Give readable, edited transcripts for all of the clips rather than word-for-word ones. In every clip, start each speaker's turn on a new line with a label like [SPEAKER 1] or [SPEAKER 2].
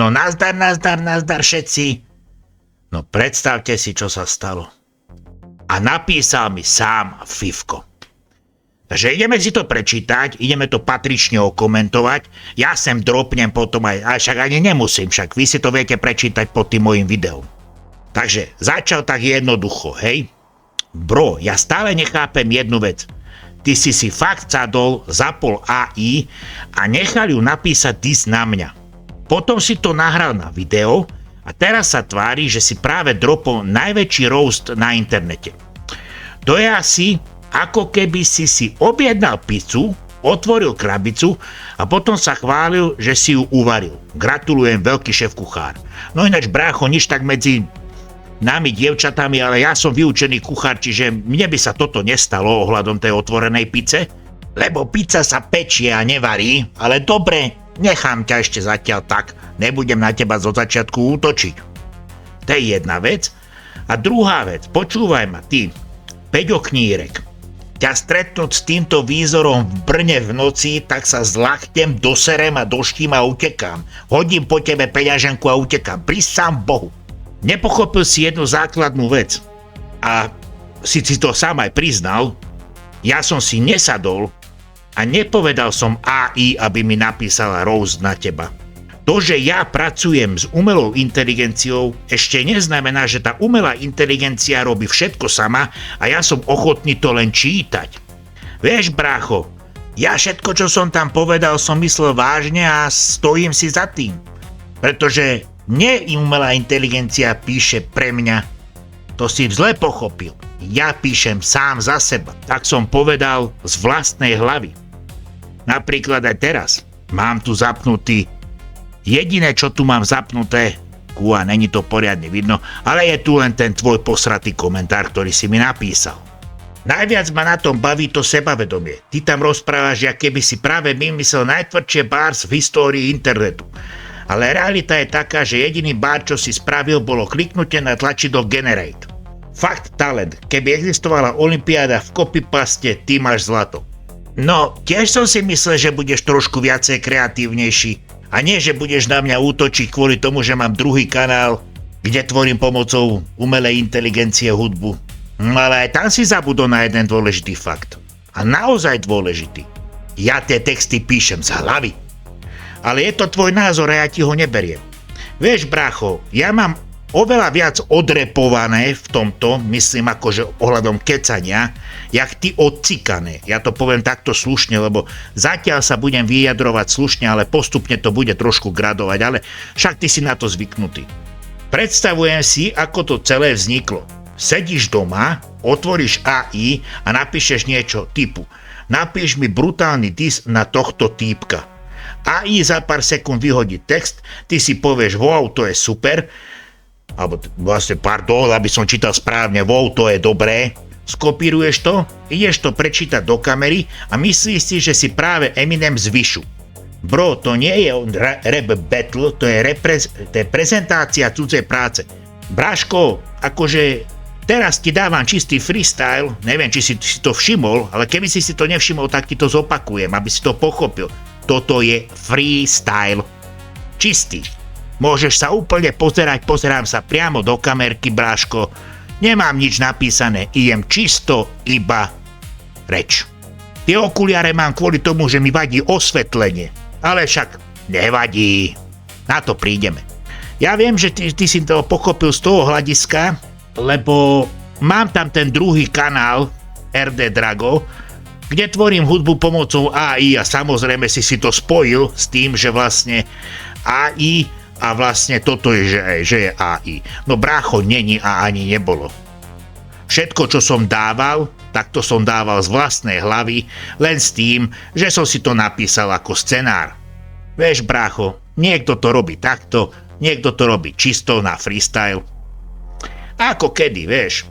[SPEAKER 1] No nazdar všetci. No predstavte si, čo sa stalo. A napísal mi sám Fifko. Takže ideme si to prečítať, ideme to patrične okomentovať. Ja sem dropnem potom aj však ani nemusím, však vy si to viete prečítať pod tým mojim videom. Takže začal tak jednoducho, hej. Bro, ja stále nechápem jednu vec. Ty si fakt sadol, zapol AI a nechal ju napísať dis na mňa. Potom si to nahral na video a teraz sa tvári, že si práve dropol najväčší roast na internete. To je asi ako keby si objednal pizzu, otvoril krabicu a potom sa chválil, že si ju uvaril. Gratulujem, veľký šéf kuchár. No ináč brácho, nič tak medzi nami dievčatami, ale ja som vyučený kuchár, čiže mne by sa toto nestalo ohľadom tej otvorenej pice, lebo pizza sa pečie a nevarí, ale dobre, nechám ťa ešte zatiaľ tak, nebudem na teba zo začiatku útočiť. To je jedna vec. A druhá vec, počúvaj ma ty, Peťo Knírek, ťa stretnúť s týmto výzorom v Brne v noci, tak sa zlachtem, doserem a doštím a utekám. Hodím po tebe peňaženku a utekám, prisám Bohu. Nepochopil si jednu základnú vec a si to sám aj priznal, ja som si nesadol a nepovedal som AI, aby mi napísala roast na teba. To, že ja pracujem s umelou inteligenciou, ešte neznamená, že tá umelá inteligencia robí všetko sama a ja som ochotný to len čítať. Vieš, brácho, ja všetko, čo som tam povedal, som myslel vážne a stojím si za tým. Pretože umelá inteligencia píše pre mňa. To si zle pochopil. Ja píšem sám za seba. Tak som povedal z vlastnej hlavy. Napríklad aj teraz. Mám tu zapnutý. Jediné, čo tu mám zapnuté, není to poriadne vidno, ale je tu len ten tvoj posratý komentár, ktorý si mi napísal. Najviac ma na tom baví to sebavedomie. Ty tam rozprávaš, ako keby si práve vymyslel najtvrdšie bars v histórii internetu. Ale realita je taká, že jediný bar, čo si spravil, bolo kliknutie na tlačidlo Generate. Fakt talent. Keby existovala olympiáda v copypaste, ty máš zlato. No, tiež som si myslel, že budeš trošku viacej kreatívnejší a nie, že budeš na mňa útočiť kvôli tomu, že mám druhý kanál, kde tvorím pomocou umelej inteligencie hudbu. No ale aj tam si zabudol na jeden dôležitý fakt. A naozaj dôležitý. Ja tie texty píšem z hlavy. Ale je to tvoj názor a ja ti ho neberiem. Vieš, brácho, ja mám oveľa viac odrepované v tomto, myslím akože ohľadom kecania, jak ty odcikané. Ja to poviem takto slušne, lebo zatiaľ sa budem vyjadrovať slušne, ale postupne to bude trošku gradovať, ale však ty si na to zvyknutý. Predstavujem si, ako to celé vzniklo. Sedíš doma, otvoríš AI a napíšeš niečo typu: napíš mi brutálny dis na tohto týpka. AI za pár sekúnd vyhodí text, ty si povieš, wow, to je super, alebo vlastne, pardon, aby som čítal správne, wow, to je dobré, skopíruješ to, ideš to prečítať do kamery a myslíš si, že si práve Eminem z Vyšu. Bro, to nie je rap battle, to je prezentácia cudzej práce. Bráško, akože teraz ti dávam čistý freestyle, neviem, či si to všimol, ale keby si to nevšimol, tak ti to zopakujem, aby si to pochopil. Toto je freestyle. Čistý. Môžeš sa úplne pozerám sa priamo do kamerky, bráško. Nemám nič napísané, idem čisto iba reč. Tie okuliare mám kvôli tomu, že mi vadí osvetlenie. Ale však nevadí. Na to prídeme. Ja viem, že ty si to pochopil z toho hľadiska, lebo mám tam ten druhý kanál RD Drago, kde tvorím hudbu pomocou AI a samozrejme si to spojil s tým, že vlastne AI a vlastne toto je, že je AI. No brácho, není a ani nebolo. Všetko, čo som dával, tak to som dával z vlastnej hlavy, len s tým, že som si to napísal ako scenár. Vieš, brácho, niekto to robí takto, niekto to robí čisto na freestyle. Ako kedy, vieš.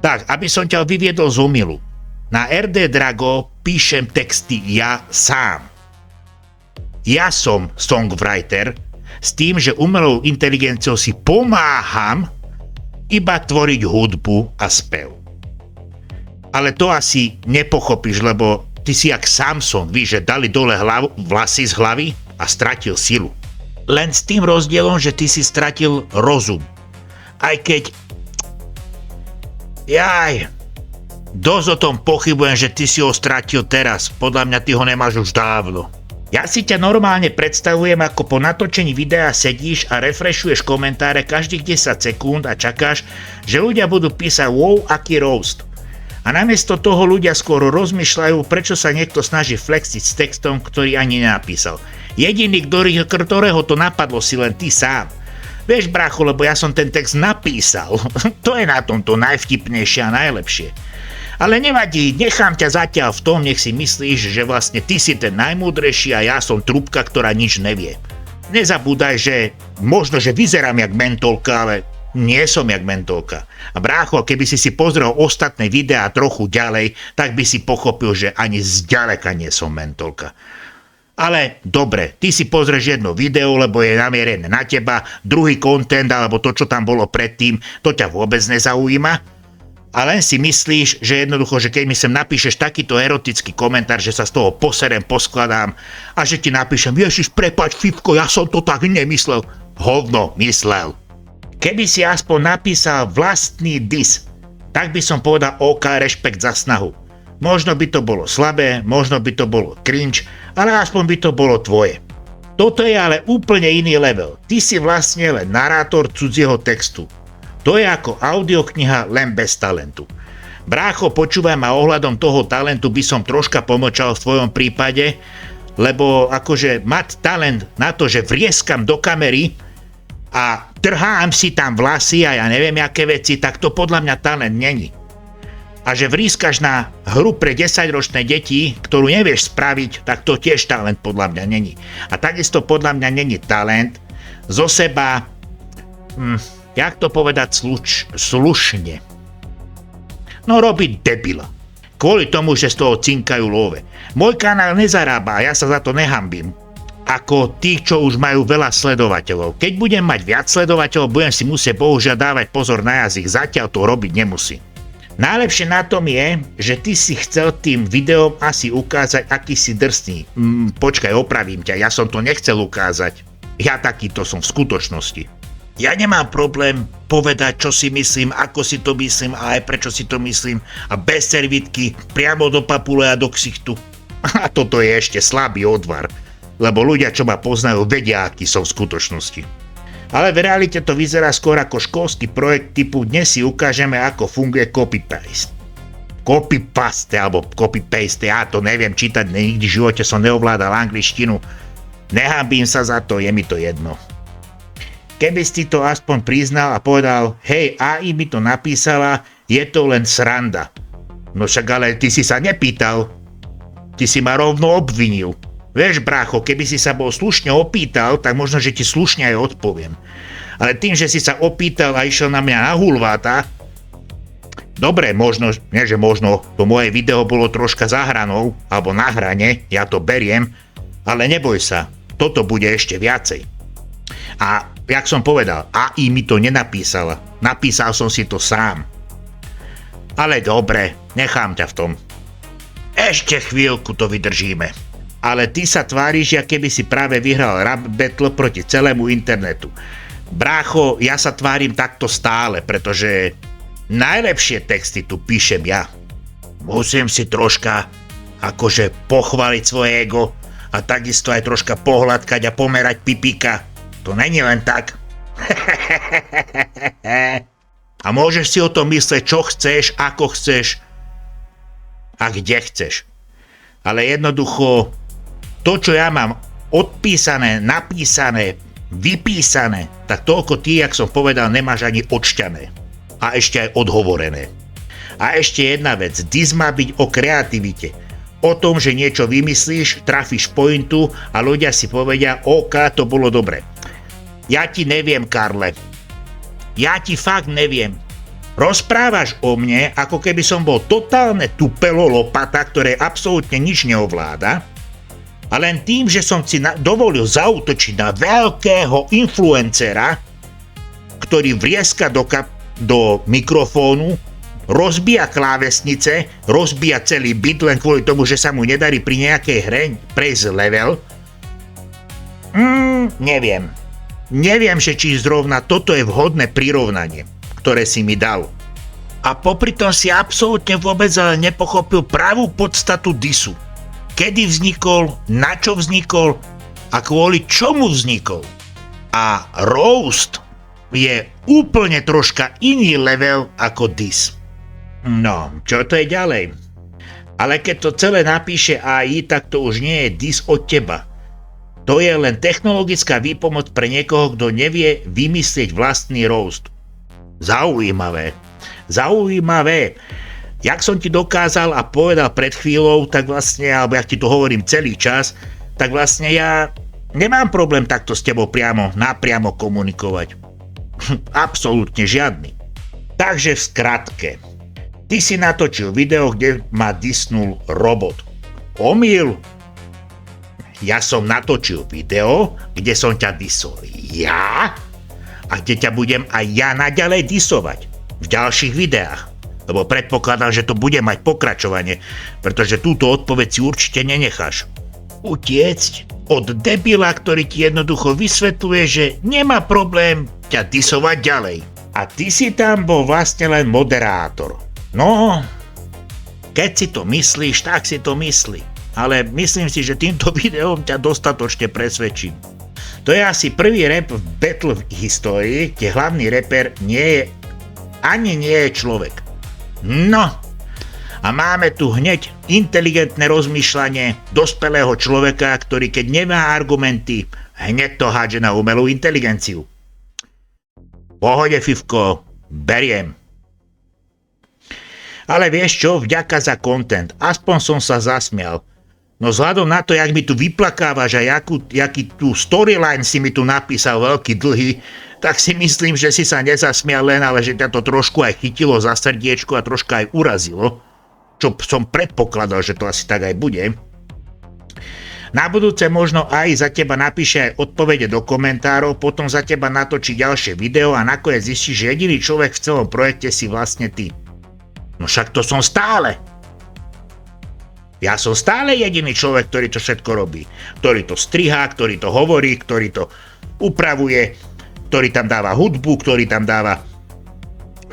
[SPEAKER 1] Tak, aby som ťa vyviedol z omylu. Na RD Drago píšem texty ja sám. Ja som songwriter s tým, že umelou inteligenciou si pomáham iba tvoriť hudbu a spev. Ale to asi nepochopíš, lebo ty si jak Samson, víš, že dali dole vlasy z hlavy a stratil silu. len s tým rozdielom, že ty si stratil rozum. Aj keď... Dosť o tom pochybujem, že ty si ho stratil teraz. Podľa mňa ty ho nemáš už dávno. Ja si ťa normálne predstavujem, ako po natočení videa sedíš a refreshuješ komentáre každých 10 sekúnd a čakáš, že ľudia budú písať wow, aký roast. A namiesto toho ľudia skôr rozmýšľajú, prečo sa niekto snaží flexiť s textom, ktorý ani nenapísal. Jediný, ktorého to napadlo, si len ty sám. Vieš, brácho, lebo ja som ten text napísal. To je na tomto najvtipnejšie a najlepšie. Ale nevadí, nechám ťa zatiaľ v tom, nech si myslíš, že vlastne ty si ten najmúdrejší a ja som trúbka, ktorá nič nevie. Nezabúdaj, že možno, že vyzerám jak mentolka, ale nie som jak mentolka. A brácho, keby si pozrel ostatné videá trochu ďalej, tak by si pochopil, že ani zďaleka nie som mentolka. Ale dobre, ty si pozrieš jedno video, lebo je namierené na teba, druhý content alebo to, čo tam bolo predtým, to ťa vôbec nezaujíma. A len si myslíš, že jednoducho, že keď mi sem napíšeš takýto erotický komentár, že sa z toho poserem, poskladám a že ti napíšem, Ježiš, prepáč, Fifko, ja som to tak nemyslel. Hovno, myslel. Keby si aspoň napísal vlastný dis, tak by som povedal OK, rešpekt za snahu. Možno by to bolo slabé, možno by to bolo cringe, ale aspoň by to bolo tvoje. Toto je ale úplne iný level. Ty si vlastne len narátor cudzieho textu. To je ako audiokniha, len bez talentu. Brácho, počúvaj ma, ohľadom toho talentu by som troška pomlčal v tvojom prípade, lebo akože mať talent na to, že vrieskam do kamery a trhám si tam vlasy a ja neviem aké veci, tak to podľa mňa talent není. A že vrískaš na hru pre 10-ročné deti, ktorú nevieš spraviť, tak to tiež talent podľa mňa není. A takisto podľa mňa není talent zo seba... Jak to povedať slušne? No robiť debila. Kvôli tomu, že z toho cinkajú love. Môj kanál nezarába a ja sa za to nehambím. Ako tí, čo už majú veľa sledovateľov. Keď budem mať viac sledovateľov, budem si musieť bohužiaľ dávať pozor na jazyk. Zatiaľ to robiť nemusím. Najlepšie na tom je, že ty si chcel tým videom asi ukázať, aký si drsný. Počkaj, opravím ťa, ja som to nechcel ukázať. Ja takýto som v skutočnosti. Ja nemám problém povedať, čo si myslím, ako si to myslím a aj prečo si to myslím a bez servítky, priamo do papule a do ksichtu. A toto je ešte slabý odvar, lebo ľudia, čo ma poznajú, vedia, aký som v skutočnosti. Ale v realite to vyzerá skôr ako školský projekt typu dnes si ukážeme, ako funguje copy-paste. Copy-paste alebo copy-paste, ja to neviem čítať, nikdy v živote som neovládal angličtinu. Nehambím sa za to, je mi to jedno. Keby si to aspoň priznal a povedal, hej, AI mi to napísala, je to len sranda. No však ale ty si sa nepýtal. Ty si ma rovno obvinil. Vieš, brácho, keby si sa bol slušne opýtal, tak možno, že ti slušne aj odpoviem. Ale tým, že si sa opýtal a išiel na mňa na hulváta, dobre, možno, nie že možno, to moje video bolo troška za hranou, alebo na hrane, ja to beriem, ale neboj sa, toto bude ešte viacej. A jak som povedal, AI mi to nenapísala. Napísal som si to sám. Ale dobre, nechám ťa v tom. Ešte chvíľku to vydržíme. Ale ty sa tváriš, ako keby si práve vyhral rap battle proti celému internetu. Brácho, ja sa tvárim takto stále, pretože najlepšie texty tu píšem ja. Musím si troška akože pochváliť svoje ego a takisto aj troška pohľadkať a pomerať pipíka. To není len tak. A môžeš si o tom myslieť, čo chceš, ako chceš a kde chceš. Ale jednoducho, to, čo ja mám odpísané, napísané, vypísané, tak toľko ty, jak som povedal, nemáš ani odšťané. A ešte aj odhovorené. A ešte jedna vec, dis má byť o kreativite. O tom, že niečo vymyslíš, trafíš pointu a ľudia si povedia, OK, to bolo dobre. Ja ti neviem, Karle. Ja ti fakt neviem. Rozprávaš o mne, ako keby som bol totálne tupelo lopata, ktoré absolútne nič neovláda. A len tým, že som si dovolil zaútočiť na veľkého influencera, ktorý vrieska do mikrofónu, rozbíja klávesnice, rozbíja celý byt len kvôli tomu, že sa mu nedarí pri nejakej hre prejsť level. Neviem. Neviem, že či zrovna toto je vhodné prirovnanie, ktoré si mi dal. A popri tom si absolútne vôbec ale nepochopil pravú podstatu disu. Kedy vznikol, na čo vznikol a kvôli čomu vznikol. A roast je úplne troška iný level ako dis. No, čo to je ďalej? Ale keď to celé napíše AI, tak to už nie je dis od teba. To je len technologická výpomoc pre niekoho, kto nevie vymyslieť vlastný roast. Zaujímavé. Jak som ti dokázal a povedal pred chvíľou, tak vlastne, alebo jak ti to hovorím celý čas, tak vlastne ja nemám problém takto s tebou napriamo komunikovať. Absolútne žiadny. Takže v skratke. Ty si natočil video, kde ma disnul robot. Omyl. Ja som natočil video, kde som ťa disol ja a kde ťa budem aj ja naďalej disovať v ďalších videách. Lebo predpokladám, že to bude mať pokračovanie, pretože túto odpoveď si určite nenecháš utiecť od debila, ktorý ti jednoducho vysvetľuje, že nemá problém ťa disovať ďalej. A ty si tam bol vlastne len moderátor. No, keď si to myslíš, tak si to myslí. Ale myslím si, že týmto videom ťa dostatočne presvedčím. To je asi prvý rap v battle v histórii, kde hlavný reper nie je človek. No, a máme tu hneď inteligentné rozmýšľanie dospelého človeka, ktorý keď nemá argumenty, hneď to hádže na umelú inteligenciu. Pohode, Fifko, beriem. Ale vieš čo, vďaka za content, aspoň som sa zasmial. No vzhľadom na to, jak mi tu vyplakávaš a jaký tu storyline si mi tu napísal veľký dlhý, tak si myslím, že si sa nezasmial len, ale že ťa to trošku aj chytilo za srdiečko a troška aj urazilo. Čo som predpokladal, že to asi tak aj bude. Na budúce možno aj za teba napíše aj odpovede do komentárov, potom za teba natočí ďalšie video a nakoniec zistí, že jediný človek v celom projekte si vlastne ty. No však to som stále. Ja som stále jediný človek, ktorý to všetko robí. Ktorý to strihá, ktorý to hovorí, ktorý to upravuje, ktorý tam dáva hudbu, ktorý tam dáva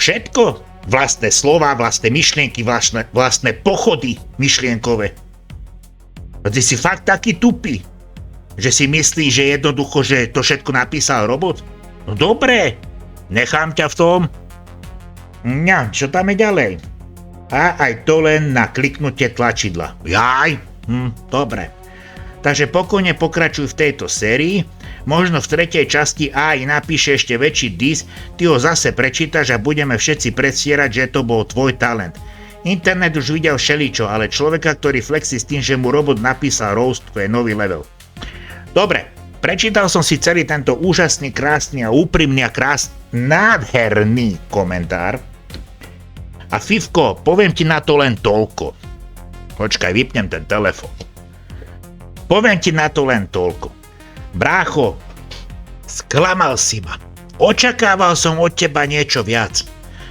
[SPEAKER 1] všetko. Vlastné slova, vlastné myšlienky, vlastné pochody myšlienkové. A ty si fakt taký tupý, že si myslíš, že jednoducho, že to všetko napísal robot? No dobré, nechám ťa v tom. No, čo tam je ďalej? A aj to len na kliknutie tlačidla. Jaj, dobre. Takže pokojne pokračuj v tejto sérii. Možno v tretej časti AI napíše ešte väčší dis, ty ho zase prečítaš a budeme všetci predstierať, že to bol tvoj talent. Internet už videl všeličo, ale človeka, ktorý flexí s tým, že mu robot napísal roast, to je nový level. Dobre, prečítal som si celý tento úžasný, krásny a úprimný a nádherný komentár. A Fifko, poviem ti na to len toľko. Počkaj, vypnem ten telefón. Poviem ti na to len toľko. Brácho, sklamal si ma. Očakával som od teba niečo viac.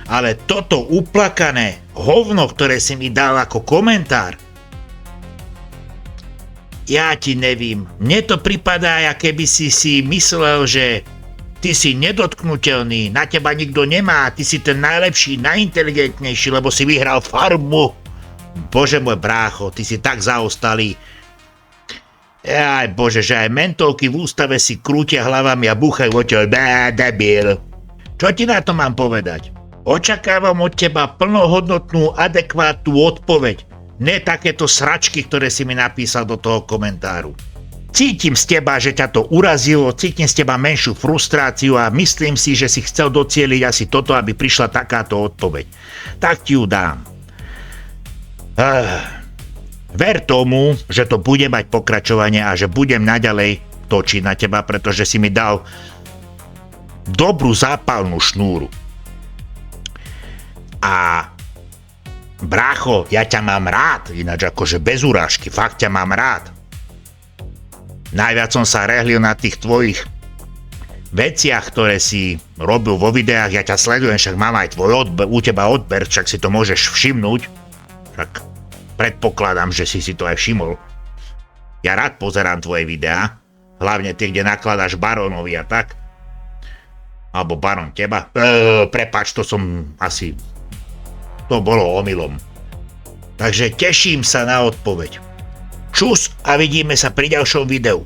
[SPEAKER 1] Ale toto uplakané hovno, ktoré si mi dal ako komentár, ja ti nevím. Mne to pripadá, ako keby si myslel, že ty si nedotknutelný, na teba nikto nemá, ty si ten najlepší, najinteligentnejší, lebo si vyhral farmu. Bože môj brácho, ty si tak zaostalý. Aj bože, že aj mentolky v ústave si krútia hlavami a búchajú o teba, debil. Čo ti na to mám povedať? Očakávam od teba plnohodnotnú, adekvátnu odpoveď. Ne takéto sračky, ktoré si mi napísal do toho komentáru. Cítim z teba, že ťa to urazilo, cítim z teba menšiu frustráciu a myslím si, že si chcel docieliť asi toto, aby prišla takáto odpoveď. Tak ti ju dám. Ver tomu, že to bude mať pokračovanie a že budem naďalej točiť na teba, pretože si mi dal dobrú zápalnú šnúru. A brácho, ja ťa mám rád, ináč akože bez urážky, fakt ťa mám rád. Najviac som sa rehlil na tých tvojich veciach, ktoré si robil vo videách, ja ťa sledujem, však mám aj u teba odber, však si to môžeš všimnúť, však predpokladám, že si to aj všimol. Ja rád pozerám tvoje videá, hlavne tie, kde nakladaš Barónovi a tak. Alebo Baron teba? Prepáč, to som asi... To bolo omylom. Takže teším sa na odpoveď. Čus a vidíme sa pri ďalšom videu.